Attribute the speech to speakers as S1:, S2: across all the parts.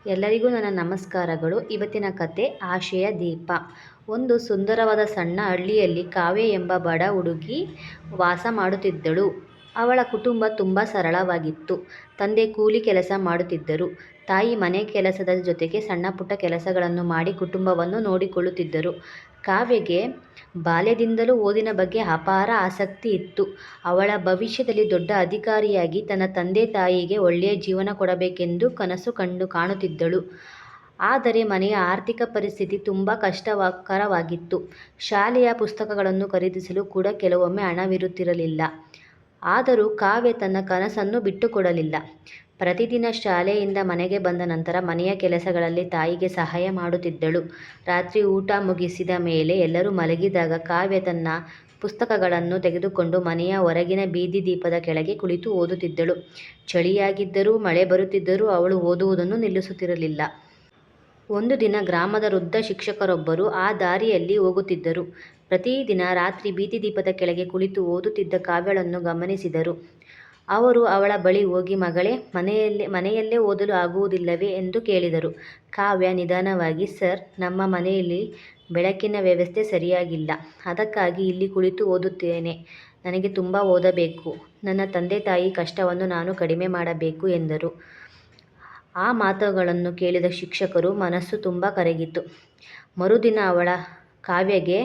S1: ಎಲ್ಲರಿಗೂ ನನ್ನ ನಮಸ್ಕಾರಗಳು. ಇವತ್ತಿನ ಕತೆ ಆಶೆಯ ದೀಪ. ಒಂದು ಸುಂದರವಾದ ಸಣ್ಣ ಹಳ್ಳಿಯಲ್ಲಿ ಕಾವ್ಯ ಎಂಬ ಬಡ ಹುಡುಗಿ ವಾಸ ಮಾಡುತ್ತಿದ್ದಳು. ಅವಳ ಕುಟುಂಬ ತುಂಬ ಸರಳವಾಗಿತ್ತು. ತಂದೆ ಕೂಲಿ ಕೆಲಸ ಮಾಡುತ್ತಿದ್ದರು. ತಾಯಿ ಮನೆ ಕೆಲಸದ ಜೊತೆಗೆ ಸಣ್ಣ ಪುಟ್ಟ ಕೆಲಸಗಳನ್ನು ಮಾಡಿ ಕುಟುಂಬವನ್ನು ನೋಡಿಕೊಳ್ಳುತ್ತಿದ್ದರು. ಕಾವ್ಯಗೆ ಬಾಲ್ಯದಿಂದಲೂ ಓದಿನ ಬಗ್ಗೆ ಅಪಾರ ಆಸಕ್ತಿ ಇತ್ತು. ಅವಳ ಭವಿಷ್ಯದಲ್ಲಿ ದೊಡ್ಡ ಅಧಿಕಾರಿಯಾಗಿ ತನ್ನ ತಂದೆ ತಾಯಿಗೆ ಒಳ್ಳೆಯ ಜೀವನ ಕೊಡಬೇಕೆಂದು ಕನಸು ಕಾಣುತ್ತಿದ್ದಳು. ಆದರೆ ಮನೆಯ ಆರ್ಥಿಕ ಪರಿಸ್ಥಿತಿ ತುಂಬ ಕಷ್ಟಕರವಾಗಿತ್ತು. ಶಾಲೆಯ ಪುಸ್ತಕಗಳನ್ನು ಖರೀದಿಸಲು ಕೂಡ ಕೆಲವೊಮ್ಮೆ ಹಣವಿರುತ್ತಿರಲಿಲ್ಲ. ಆದರೂ ಕಾವ್ಯ ತನ್ನ ಕನಸನ್ನು ಬಿಟ್ಟುಕೊಡಲಿಲ್ಲ. ಪ್ರತಿದಿನ ಶಾಲೆಯಿಂದ ಮನೆಗೆ ಬಂದ ನಂತರ ಮನೆಯ ಕೆಲಸಗಳಲ್ಲಿ ತಾಯಿಗೆ ಸಹಾಯ ಮಾಡುತ್ತಿದ್ದಳು. ರಾತ್ರಿ ಊಟ ಮುಗಿಸಿದ ಮೇಲೆ ಎಲ್ಲರೂ ಮಲಗಿದಾಗ ಕಾವ್ಯ ತನ್ನ ಪುಸ್ತಕಗಳನ್ನು ತೆಗೆದುಕೊಂಡು ಮನೆಯ ಹೊರಗಿನ ಬೀದಿ ದೀಪದ ಕೆಳಗೆ ಕುಳಿತು ಓದುತ್ತಿದ್ದಳು. ಚಳಿಯಾಗಿದ್ದರೂ ಮಳೆ ಬರುತ್ತಿದ್ದರೂ ಅವಳು ಓದುವುದನ್ನು ನಿಲ್ಲಿಸುತ್ತಿರಲಿಲ್ಲ. ಒಂದು ದಿನ ಗ್ರಾಮದ ವೃದ್ಧ ಶಿಕ್ಷಕರೊಬ್ಬರು ಆ ದಾರಿಯಲ್ಲಿ ಹೋಗುತ್ತಿದ್ದರು. ಪ್ರತಿದಿನ ರಾತ್ರಿ ಬೀದಿ ದೀಪದ ಕೆಳಗೆ ಕುಳಿತು ಓದುತ್ತಿದ್ದ ಕಾವ್ಯಳನ್ನು ಗಮನಿಸಿದರು. ಅವರು ಅವಳ ಬಳಿ ಹೋಗಿ, ಮಗಳೇ, ಮನೆಯಲ್ಲೇ ಓದಲು ಆಗುವುದಿಲ್ಲವೇ ಎಂದು ಕೇಳಿದರು. ಕಾವ್ಯ ನಿಧಾನವಾಗಿ, ಸರ್, ನಮ್ಮ ಮನೆಯಲ್ಲಿ ಬೆಳಕಿನ ವ್ಯವಸ್ಥೆ ಸರಿಯಾಗಿಲ್ಲ. ಅದಕ್ಕಾಗಿ ಇಲ್ಲಿ ಕುಳಿತು ಓದುತ್ತೇನೆ. ನನಗೆ ತುಂಬ ಓದಬೇಕು. ನನ್ನ ತಂದೆ ತಾಯಿ ಕಷ್ಟವನ್ನು ನಾನು ಕಡಿಮೆ ಮಾಡಬೇಕು ಎಂದರು. ಆ ಮಾತುಗಳನ್ನು ಕೇಳಿದ ಶಿಕ್ಷಕರು ಮನಸ್ಸು ತುಂಬ ಕರಗಿತು. ಮರುದಿನ ಅವಳ ಕಾವ್ಯಗೆ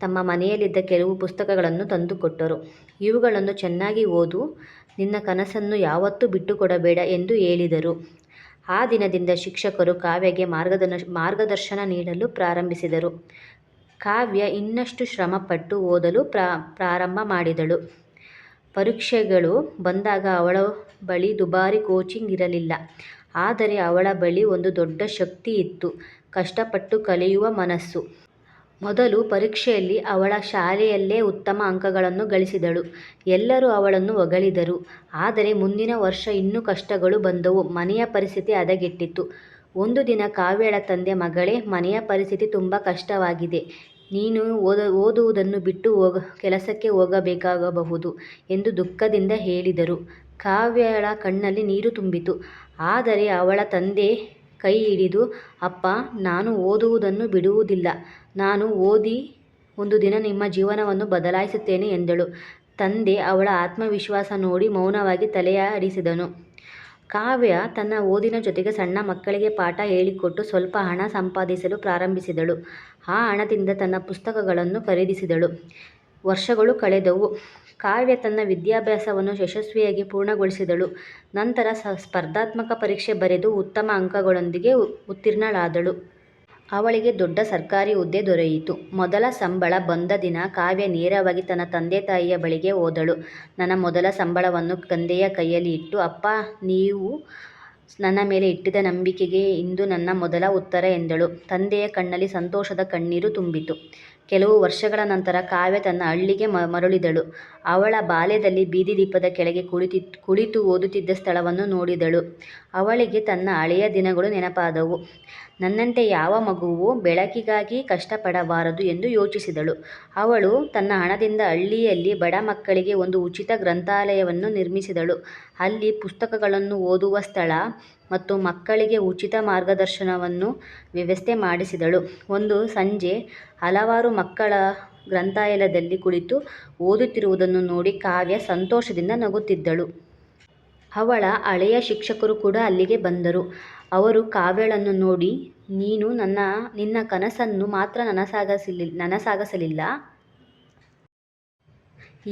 S1: ತಮ್ಮ ಮನೆಯಲ್ಲಿದ್ದ ಕೆಲವು ಪುಸ್ತಕಗಳನ್ನು ತಂದುಕೊಟ್ಟರು. ಇವುಗಳನ್ನು ಚೆನ್ನಾಗಿ ಓದು, ನಿನ್ನ ಕನಸನ್ನು ಯಾವತ್ತೂ ಬಿಟ್ಟುಕೊಡಬೇಡ ಎಂದು ಹೇಳಿದರು. ಆ ದಿನದಿಂದ ಶಿಕ್ಷಕರು ಕಾವ್ಯಗೆ ಮಾರ್ಗದರ್ಶನ ನೀಡಲು ಪ್ರಾರಂಭಿಸಿದರು. ಕಾವ್ಯ ಇನ್ನಷ್ಟು ಶ್ರಮಪಟ್ಟು ಓದಲು ಪ್ರಾರಂಭ ಮಾಡಿದಳು. ಪರೀಕ್ಷೆಗಳು ಬಂದಾಗ ಅವಳ ಬಳಿ ದುಬಾರಿ ಕೋಚಿಂಗ್ ಇರಲಿಲ್ಲ. ಆದರೆ ಅವಳ ಬಳಿ ಒಂದು ದೊಡ್ಡ ಶಕ್ತಿ ಇತ್ತು, ಕಷ್ಟಪಟ್ಟು ಕಲಿಯುವ ಮನಸ್ಸು. ಮೊದಲು ಪರೀಕ್ಷೆಯಲ್ಲಿ ಅವಳ ಶಾಲೆಯಲ್ಲೇ ಉತ್ತಮ ಅಂಕಗಳನ್ನು ಗಳಿಸಿದಳು. ಎಲ್ಲರೂ ಅವಳನ್ನು ಹೊಗಳಿದರು. ಆದರೆ ಮುಂದಿನ ವರ್ಷ ಇನ್ನೂ ಕಷ್ಟಗಳು ಬಂದವು. ಮನೆಯ ಪರಿಸ್ಥಿತಿ ಹದಗೆಟ್ಟಿತು. ಒಂದು ದಿನ ಕಾವ್ಯಳ ತಂದೆ, ಮಗಳೇ, ಮನೆಯ ಪರಿಸ್ಥಿತಿ ತುಂಬ ಕಷ್ಟವಾಗಿದೆ. ನೀನು ಓದುವುದನ್ನು ಬಿಟ್ಟು ಕೆಲಸಕ್ಕೆ ಹೋಗಬೇಕಾಗಬಹುದು ಎಂದು ದುಃಖದಿಂದ ಹೇಳಿದರು. ಕಾವ್ಯಳ ಕಣ್ಣಲ್ಲಿ ನೀರು ತುಂಬಿತು. ಆದರೆ ಅವಳ ತಂದೆ ಕೈ ಹಿಡಿದು, ಅಪ್ಪ, ನಾನು ಓದುವುದನ್ನು ಬಿಡುವುದಿಲ್ಲ. ನಾನು ಓದಿ ಒಂದು ದಿನ ನಿಮ್ಮ ಜೀವನವನ್ನು ಬದಲಾಯಿಸುತ್ತೇನೆ ಎಂದಳು. ತಂದೆ ಅವಳ ಆತ್ಮವಿಶ್ವಾಸ ನೋಡಿ ಮೌನವಾಗಿ ತಲೆಯಾಡಿಸಿದನು. ಕಾವ್ಯ ತನ್ನ ಓದಿನ ಜೊತೆಗೆ ಸಣ್ಣ ಮಕ್ಕಳಿಗೆ ಪಾಠ ಹೇಳಿಕೊಟ್ಟು ಸ್ವಲ್ಪ ಹಣ ಸಂಪಾದಿಸಲು ಪ್ರಾರಂಭಿಸಿದಳು. ಆ ಹಣದಿಂದ ತನ್ನ ಪುಸ್ತಕಗಳನ್ನು ಖರೀದಿಸಿದಳು. ವರ್ಷಗಳು ಕಳೆದವು. ಕಾವ್ಯ ತನ್ನ ವಿದ್ಯಾಭ್ಯಾಸವನ್ನು ಯಶಸ್ವಿಯಾಗಿ ಪೂರ್ಣಗೊಳಿಸಿದಳು. ನಂತರ ಸ್ಪರ್ಧಾತ್ಮಕ ಪರೀಕ್ಷೆ ಬರೆದು ಉತ್ತಮ ಅಂಕಗಳೊಂದಿಗೆ ಉತ್ತೀರ್ಣಳಾದಳು. ಅವಳಿಗೆ ದೊಡ್ಡ ಸರ್ಕಾರಿ ಹುದ್ದೆ ದೊರೆಯಿತು. ಮೊದಲ ಸಂಬಳ ಬಂದ ದಿನ ಕಾವ್ಯ ನೇರವಾಗಿ ತನ್ನ ತಂದೆ ತಾಯಿಯ ಬಳಿಗೆ ಹೋದಳು. ನನ್ನ ಮೊದಲ ಸಂಬಳವನ್ನು ತಂದೆಯ ಕೈಯಲ್ಲಿ ಇಟ್ಟು, ಅಪ್ಪ, ನೀವು ನನ್ನ ಮೇಲೆ ಇಟ್ಟಿದ್ದ ನಂಬಿಕೆಗೆ ಇಂದು ನನ್ನ ಮೊದಲ ಉತ್ತರ ಎಂದಳು. ತಂದೆಯ ಕಣ್ಣಲ್ಲಿ ಸಂತೋಷದ ಕಣ್ಣೀರು ತುಂಬಿತು. ಕೆಲವು ವರ್ಷಗಳ ನಂತರ ಕಾವ್ಯ ತನ್ನ ಹಳ್ಳಿಗೆ ಮರಳಿದಳು. ಅವಳ ಬಾಲ್ಯದಲ್ಲಿ ಬೀದಿ ದೀಪದ ಕೆಳಗೆ ಕುಳಿತು ಓದುತ್ತಿದ್ದ ಸ್ಥಳವನ್ನು ನೋಡಿದಳು. ಅವಳಿಗೆ ತನ್ನ ಹಳೆಯ ದಿನಗಳು ನೆನಪಾದವು. ನನ್ನಂತೆ ಯಾವ ಮಗುವು ಬೆಳಕಿಗಾಗಿ ಕಷ್ಟಪಡಬಾರದು ಎಂದು ಯೋಚಿಸಿದಳು. ಅವಳು ತನ್ನ ಹಣದಿಂದ ಹಳ್ಳಿಯಲ್ಲಿ ಬಡ ಮಕ್ಕಳಿಗೆ ಒಂದು ಉಚಿತ ಗ್ರಂಥಾಲಯವನ್ನು ನಿರ್ಮಿಸಿದಳು. ಅಲ್ಲಿ ಪುಸ್ತಕಗಳನ್ನು ಓದುವ ಸ್ಥಳ ಮತ್ತು ಮಕ್ಕಳಿಗೆ ಉಚಿತ ಮಾರ್ಗದರ್ಶನವನ್ನು ವ್ಯವಸ್ಥೆ ಮಾಡಿಸಿದಳು. ಒಂದು ಸಂಜೆ ಹಲವಾರು ಮಕ್ಕಳ ಗ್ರಂಥಾಲಯದಲ್ಲಿ ಕುಳಿತು ಓದುತ್ತಿರುವುದನ್ನು ನೋಡಿ ಕಾವ್ಯ ಸಂತೋಷದಿಂದ ನಗುತ್ತಿದ್ದಳು. ಅವಳ ಹಳೆಯ ಶಿಕ್ಷಕರು ಕೂಡ ಅಲ್ಲಿಗೆ ಬಂದರು. ಅವರು ಕಾವ್ಯಳನ್ನು ನೋಡಿ, ನೀನು ನಿನ್ನ ಕನಸನ್ನು ಮಾತ್ರ ನನಸಾಗಿಸಲಿಲ್ಲ,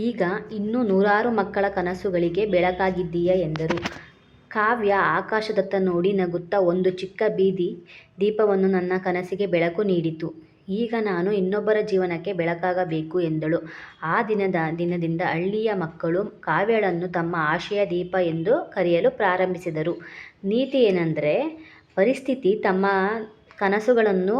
S1: ಈಗ ಇನ್ನೂ ನೂರಾರು ಮಕ್ಕಳ ಕನಸುಗಳಿಗೆ ಬೆಳಕಾಗಿದ್ದೀಯ ಎಂದರು. ಕಾವ್ಯ ಆಕಾಶದತ್ತ ನೋಡಿ ನಗುತ್ತಾ, ಒಂದು ಚಿಕ್ಕ ಬೀದಿ ದೀಪವನ್ನು ನನ್ನ ಕನಸಿಗೆ ಬೆಳಕು ನೀಡಿತು. ಈಗ ನಾನು ಇನ್ನೊಬ್ಬರ ಜೀವನಕ್ಕೆ ಬೆಳಕಾಗಬೇಕು ಎಂದಳು. ಆ ದಿನದಿಂದ ಹಳ್ಳಿಯ ಮಕ್ಕಳು ಕಾವ್ಯಳನ್ನು ತಮ್ಮ ಆಶೆಯ ದೀಪ ಎಂದು ಕರೆಯಲು ಪ್ರಾರಂಭಿಸಿದರು. ನೀತಿ ಏನೆಂದರೆ, ಪರಿಸ್ಥಿತಿ ತಮ್ಮ ಕನಸುಗಳನ್ನು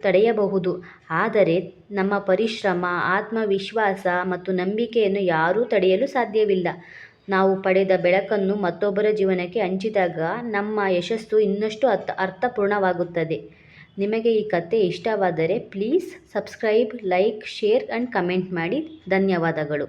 S1: ತಡೆಯಬಹುದು, ಆದರೆ ನಮ್ಮ ಪರಿಶ್ರಮ, ಆತ್ಮವಿಶ್ವಾಸ ಮತ್ತು ನಂಬಿಕೆಯನ್ನು ಯಾರೂ ತಡೆಯಲು ಸಾಧ್ಯವಿಲ್ಲ. ನಾವು ಪಡೆದ ಬೆಳಕನ್ನು ಮತ್ತೊಬ್ಬರ ಜೀವನಕ್ಕೆ ಹಂಚಿದಾಗ ನಮ್ಮ ಯಶಸ್ಸು ಇನ್ನಷ್ಟು ಅರ್ಥಪೂರ್ಣವಾಗುತ್ತದೆ. ನಿಮಗೆ ಈ ಕತೆ ಇಷ್ಟವಾದರೆ please subscribe, like, share and comment ಮಾಡಿ. ಧನ್ಯವಾದಗಳು.